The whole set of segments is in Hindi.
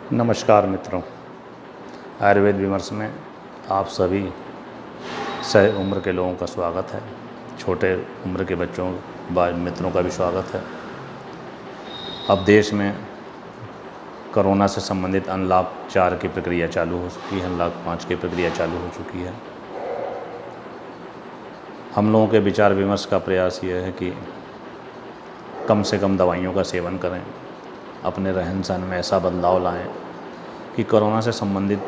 नमस्कार मित्रों, आयुर्वेद विमर्श में आप सभी सही उम्र के लोगों का स्वागत है। छोटे उम्र के बच्चों मित्रों का भी स्वागत है। अब देश में कोरोना से संबंधित अनलॉक 4 की प्रक्रिया चालू हो चुकी है, अनलॉक 5 की प्रक्रिया चालू हो चुकी है। हम लोगों के विचार विमर्श का प्रयास ये है कि कम से कम दवाइयों का सेवन करें, अपने रहन सहन में ऐसा बदलाव लाएं कि कोरोना से संबंधित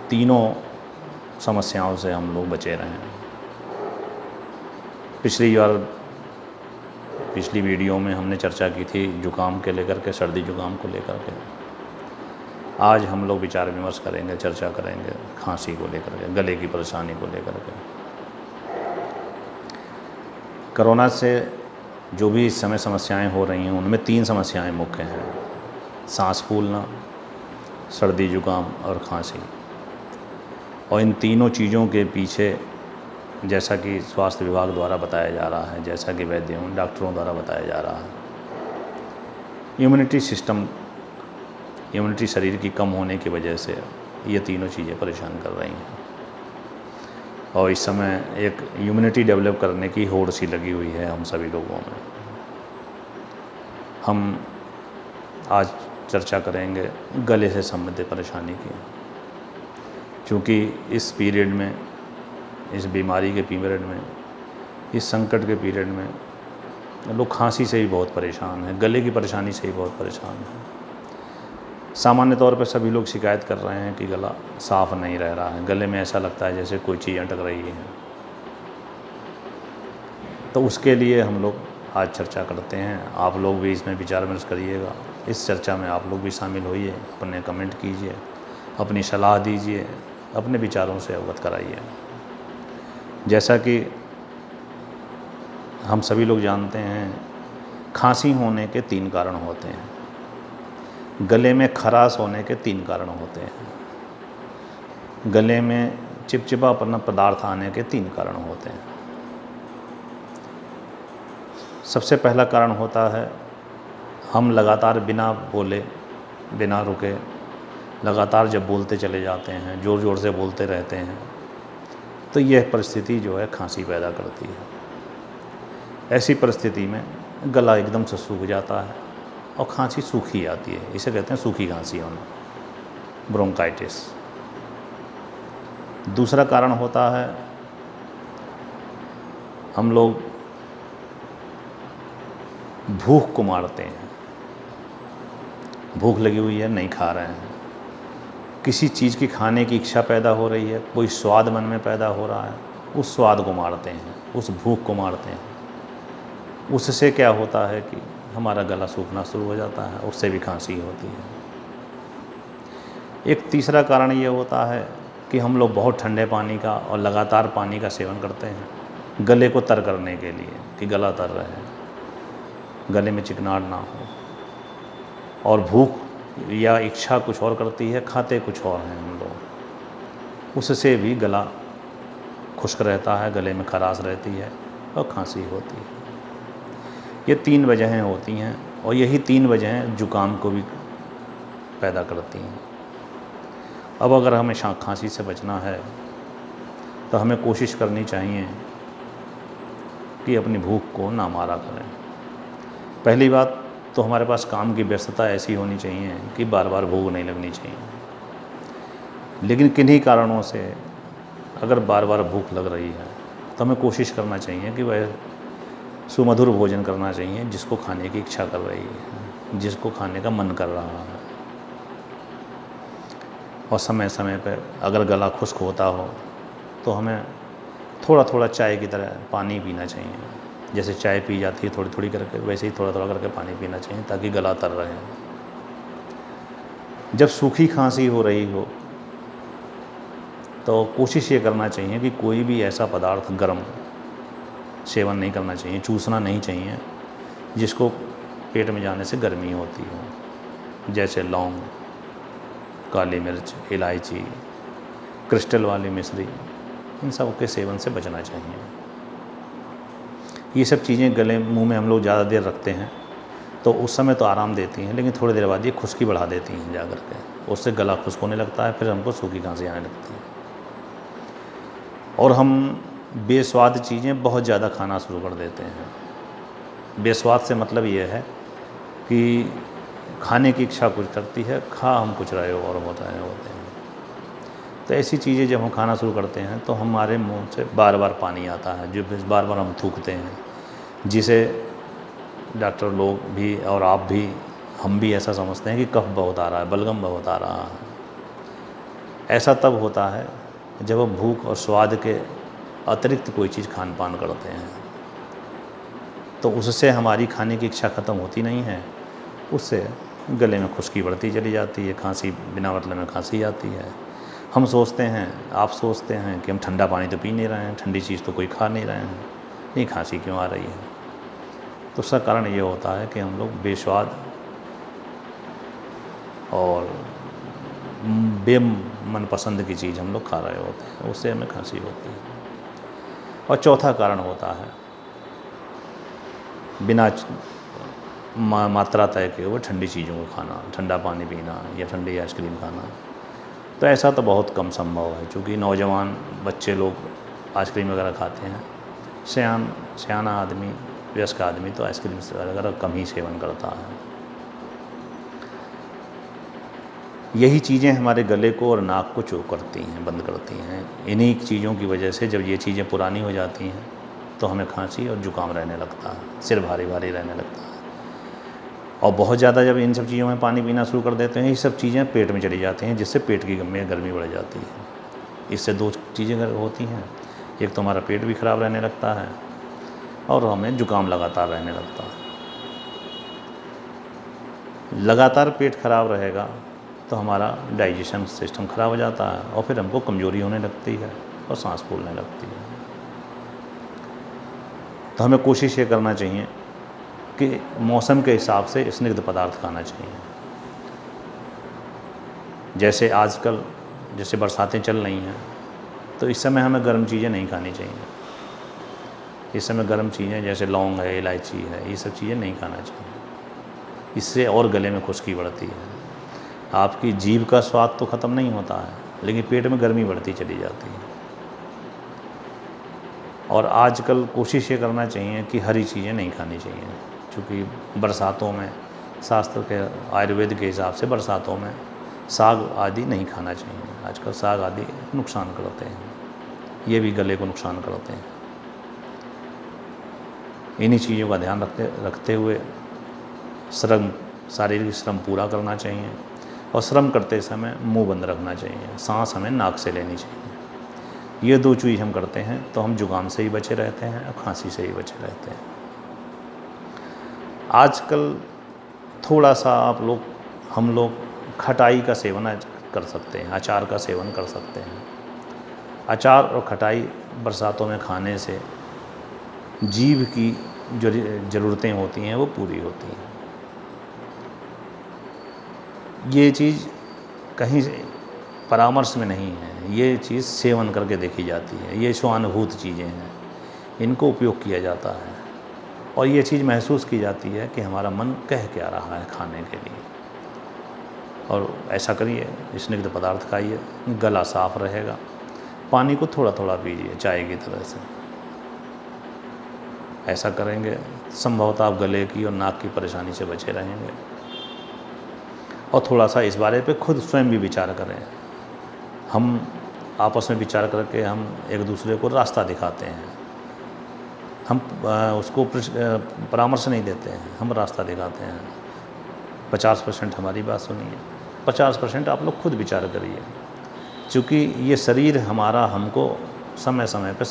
तीनों समस्याओं से हम लोग बचे रहें। पिछली वीडियो में हमने चर्चा की थी जुकाम के लेकर के, सर्दी जुकाम को लेकर के। आज हम लोग विचार विमर्श करेंगे, चर्चा करेंगे खांसी को लेकर के, गले की परेशानी को लेकर के। कोरोना से जो भी इस समय समस्याएं हो रही हैं उनमें 3 समस्याएं मुख्य हैं: सांस फूलना, सर्दी जुकाम और खांसी। और इन तीनों चीज़ों के पीछे, जैसा कि स्वास्थ्य विभाग द्वारा बताया जा रहा है, जैसा कि वैद्यों डॉक्टरों द्वारा बताया जा रहा है, इम्यूनिटी शरीर की कम होने की वजह से ये तीनों चीज़ें परेशान कर रही हैं। और इस समय एक इम्यूनिटी डेवलप करने की होड़ सी लगी हुई है हम सभी लोगों में। हम आज चर्चा करेंगे गले से संबंधित परेशानी की, क्योंकि इस पीरियड में, इस बीमारी के पीरियड में, इस संकट के पीरियड में लोग खांसी से ही बहुत परेशान हैं, गले की परेशानी से ही बहुत परेशान हैं। सामान्य तौर पर सभी लोग शिकायत कर रहे हैं कि गला साफ़ नहीं रह रहा है, गले में ऐसा लगता है जैसे कोई चीज़ अटक रही है। तो उसके लिए हम लोग आज चर्चा करते हैं। आप लोग भी इसमें विचार विमर्श करिएगा, इस चर्चा में आप लोग भी शामिल होइए, अपने कमेंट कीजिए, अपनी सलाह दीजिए, अपने विचारों से अवगत कराइए। जैसा कि हम सभी लोग जानते हैं, खांसी होने के 3 कारण होते हैं, गले में खराश होने के 3 कारण होते हैं, गले में चिपचिपापन पदार्थ आने के 3 कारण होते हैं। सबसे पहला कारण होता है, हम लगातार बिना बोले, बिना रुके लगातार जब बोलते चले जाते हैं, ज़ोर ज़ोर से बोलते रहते हैं, तो यह परिस्थिति जो है खांसी पैदा करती है। ऐसी परिस्थिति में गला एकदम से सूख जाता है और खांसी सूखी आती है। इसे कहते हैं सूखी खांसी होना, ब्रोंकाइटिस। दूसरा कारण होता है, हम लोग भूख को मारते हैं। भूख लगी हुई है, नहीं खा रहे हैं, किसी चीज़ की खाने की इच्छा पैदा हो रही है, कोई स्वाद मन में पैदा हो रहा है, उस स्वाद को मारते हैं, उस भूख को मारते हैं। उससे क्या होता है कि हमारा गला सूखना शुरू हो जाता है, उससे भी खांसी होती है। एक तीसरा कारण ये होता है कि हम लोग बहुत ठंडे पानी का और लगातार पानी का सेवन करते हैं, गले को तर करने के लिए कि गला तर रहे, गले में चिकनाहट ना हो। और भूख या इच्छा कुछ और करती है, खाते कुछ और हैं हम लोग, उससे भी गला खुश्क रहता है, गले में खराश रहती है और खांसी होती है। ये 3 वजहें होती हैं, और यही 3 वजहें जुकाम को भी पैदा करती हैं। अब अगर हमें खांसी से बचना है तो हमें कोशिश करनी चाहिए कि अपनी भूख को ना मारा करें। पहली बात तो हमारे पास काम की व्यस्तता ऐसी होनी चाहिए कि बार बार भूख नहीं लगनी चाहिए। लेकिन किन्हीं कारणों से अगर बार बार भूख लग रही है तो हमें कोशिश करना चाहिए कि वह सुमधुर भोजन करना चाहिए जिसको खाने की इच्छा कर रही है, जिसको खाने का मन कर रहा है। और समय समय पर अगर गला खुश्क होता हो तो हमें थोड़ा थोड़ा चाय की तरह पानी पीना चाहिए। जैसे चाय पी जाती है थोड़ी थोड़ी करके, वैसे ही थोड़ा थोड़ा करके पानी पीना चाहिए ताकि गला तर रहे। जब सूखी खांसी हो रही हो तो कोशिश ये करना चाहिए कि कोई भी ऐसा पदार्थ गर्म सेवन नहीं करना चाहिए, चूसना नहीं चाहिए जिसको पेट में जाने से गर्मी होती हो। जैसे लौंग, काली मिर्च, इलायची, क्रिस्टल वाली मिश्री, इन सब के सेवन से बचना चाहिए। ये सब चीज़ें गले मुंह में हम लोग ज़्यादा देर रखते हैं तो उस समय तो आराम देती हैं, लेकिन थोड़ी देर बाद ये खुश्की बढ़ा देती हैं जा कर के। उससे गला खुश्क होने लगता है, फिर हमको सूखी खांसी आने लगती है। और हम बेस्वाद चीज़ें बहुत ज़्यादा खाना शुरू कर देते हैं। बेस्वाद से मतलब ये है कि खाने की इच्छा कुछ करती है, खा हम कुछ रहे और होते हैं। तो ऐसी चीज़ें जब हम खाना शुरू करते हैं तो हमारे मुंह से बार बार पानी आता है, जो बार बार हम थूकते हैं, जिसे डॉक्टर लोग भी और आप भी, हम भी ऐसा समझते हैं कि कफ बहुत आ रहा है, बलगम बहुत आ रहा है। ऐसा तब होता है जब हम भूख और स्वाद के अतिरिक्त कोई चीज़ खान पान करते हैं, तो उससे हमारी खाने की इच्छा ख़त्म होती नहीं है, उससे गले में खुश्की बढ़ती चली जाती है, खांसी बिना मतलब में खांसी आती है। हम सोचते हैं, आप सोचते हैं कि हम ठंडा पानी तो पी नहीं रहे हैं, ठंडी चीज़ तो कोई खा नहीं रहे हैं, नहीं खांसी क्यों आ रही है? तो उसका कारण ये होता है कि हम लोग बेस्वाद और मनपसंद की चीज़ हम लोग खा रहे होते हैं, उससे हमें खांसी होती है। और चौथा कारण होता है बिना मात्रा तय किए हुए ठंडी चीज़ों को खाना, ठंडा पानी पीना या ठंडी आइसक्रीम खाना। तो ऐसा तो बहुत कम संभव है, क्योंकि नौजवान बच्चे लोग आइसक्रीम वगैरह खाते हैं। सियाना आदमी, वयस्क आदमी तो आइसक्रीम वगैरह कम ही सेवन करता है। यही चीज़ें हमारे गले को और नाक को चोक करती हैं, बंद करती हैं। इन्हीं चीज़ों की वजह से जब ये चीज़ें पुरानी हो जाती हैं तो हमें खांसी और जुकाम रहने लगता है, सिर भारी भारी रहने लगता है। और बहुत ज़्यादा जब इन सब चीज़ों में पानी पीना शुरू कर देते हैं, ये सब चीज़ें पेट में चली जाती हैं, जिससे पेट की में गर्मी बढ़ जाती है। इससे दो चीज़ें होती हैं, एक तो हमारा पेट भी ख़राब रहने लगता है और हमें जुकाम लगातार रहने लगता है। लगातार पेट ख़राब रहेगा तो हमारा डाइजेशन सिस्टम ख़राब हो जाता है और फिर हमको कमज़ोरी होने लगती है और सांस फूलने लगती है। तो हमें कोशिश ये करना चाहिए कि मौसम के हिसाब से स्निग्ध पदार्थ खाना चाहिए। जैसे आजकल जैसे बरसातें चल रही हैं, तो इस समय हमें गर्म चीज़ें नहीं खानी चाहिए। इस समय गर्म चीज़ें जैसे लौंग है, इलायची है, ये सब चीज़ें नहीं खाना चाहिए। इससे और गले में खुश्की बढ़ती है। आपकी जीभ का स्वाद तो ख़त्म नहीं होता है, लेकिन पेट में गर्मी बढ़ती चली जाती है। और आजकल कोशिश ये करना चाहिए कि हरी चीज़ें नहीं खानी चाहिए, क्योंकि बरसातों में शास्त्र के, आयुर्वेद के हिसाब से बरसातों में साग आदि नहीं खाना चाहिए। आजकल साग आदि नुकसान करते हैं, ये भी गले को नुकसान करते हैं। इन्हीं चीज़ों का ध्यान रखते हुए शारीरिक श्रम पूरा करना चाहिए और श्रम करते समय मुंह बंद रखना चाहिए। सांस हमें नाक से लेनी चाहिए। ये दो चीज़ हम करते हैं तो हम जुकाम से ही बचे रहते हैं और खांसी से ही बचे रहते हैं। आजकल थोड़ा सा हम लोग खटाई का सेवन कर सकते हैं, अचार का सेवन कर सकते हैं। अचार और खटाई बरसातों में खाने से जीभ की जो ज़रूरतें होती हैं वो पूरी होती हैं। ये चीज़ कहीं परामर्श में नहीं है, ये चीज़ सेवन करके देखी जाती है। ये स्वानुभूत चीज़ें हैं, इनको उपयोग किया जाता है और ये चीज़ महसूस की जाती है कि हमारा मन कह क्या रहा है खाने के लिए। और ऐसा करिए, स्निग्ध पदार्थ खाइए, गला साफ़ रहेगा। पानी को थोड़ा थोड़ा पीजिए चाय की तरह से। ऐसा करेंगे संभवतः आप गले की और नाक की परेशानी से बचे रहेंगे। और थोड़ा सा इस बारे पे खुद स्वयं भी विचार करें। हम आपस में विचार करके हम एक दूसरे को रास्ता दिखाते हैं। हम उसको परामर्श नहीं देते हैं, हम रास्ता दिखाते हैं। 50% हमारी बात सुनिए, 50% आप लोग खुद विचार करिए, क्योंकि ये शरीर हमारा हमको समय समय पर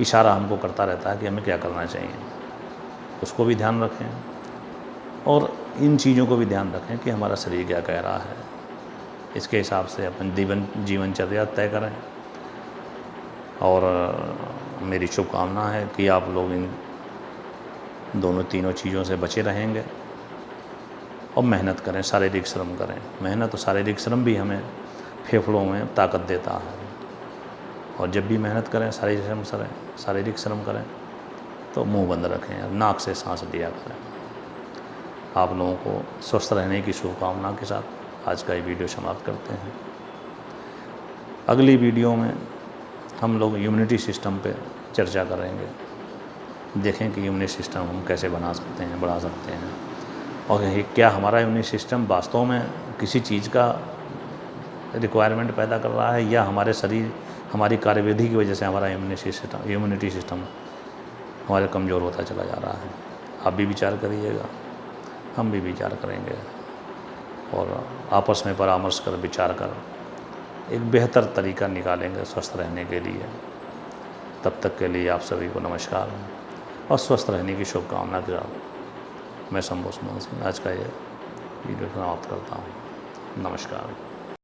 इशारा हमको करता रहता है कि हमें क्या करना चाहिए। उसको भी ध्यान रखें और इन चीज़ों को भी ध्यान रखें कि हमारा शरीर क्या कह रहा है। इसके हिसाब से अपन जीवनचर्या तय करें। और मेरी शुभकामना है कि आप लोग इन दोनों तीनों चीज़ों से बचे रहेंगे और मेहनत करें, शारीरिक श्रम करें। मेहनत और शारीरिक श्रम भी हमें फेफड़ों में ताकत देता है। और जब भी मेहनत करें, शारीरिक श्रम करें तो मुंह बंद रखें और नाक से सांस लिया करें। आप लोगों को स्वस्थ रहने की शुभकामना के साथ आज का ये वीडियो समाप्त करते हैं। अगली वीडियो में हम लोग इम्यूनिटी सिस्टम पे चर्चा करेंगे, देखें कि इम्यूनिटी सिस्टम हम कैसे बना सकते हैं, बढ़ा सकते हैं, और ये क्या हमारा इम्यूनिटी सिस्टम वास्तव में किसी चीज़ का रिक्वायरमेंट पैदा कर रहा है, या हमारे शरीर, हमारी कार्यविधि की वजह से हमारा इम्यूनिटी सिस्टम हमारे कमज़ोर होता चला जा रहा है। आप भी विचार करिएगा, हम भी विचार करेंगे, और आपस में परामर्श कर, विचार कर एक बेहतर तरीका निकालेंगे स्वस्थ रहने के लिए। तब तक के लिए आप सभी को नमस्कार, और स्वस्थ रहने की शुभकामना के साथ मैं शंभू सुमन सिंह आज का ये वीडियो समाप्त करता हूँ। नमस्कार।